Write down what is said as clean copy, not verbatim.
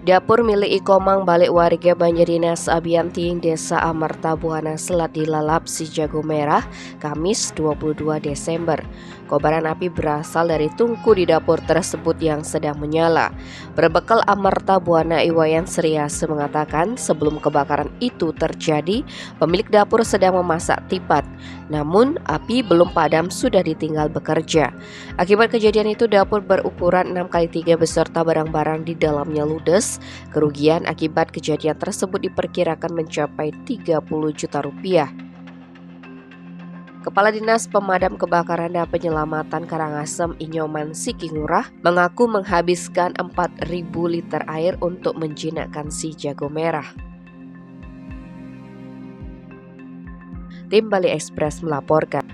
Dapur milik Ikomang Balik warga Banjardinas Abiyanting Desa Amarta Buana Selat dilalap si jago merah Kamis 22 Desember. Kobaran api berasal dari tungku di dapur tersebut yang sedang menyala. Berbekal Amarta Buana Iwayan Sriase mengatakan sebelum kebakaran itu terjadi, pemilik dapur sedang memasak tipat. Namun api belum padam sudah ditinggal bekerja. Akibat kejadian itu dapur berukuran 6x3 beserta barang-barang di dalamnya ludes. Kerugian akibat kejadian tersebut diperkirakan mencapai 30 juta rupiah. Kepala Dinas Pemadam Kebakaran dan Penyelamatan Karangasem Inyoman Sikingurah mengaku menghabiskan 4.000 liter air untuk menjinakkan si jago merah. Tim Bali Express melaporkan.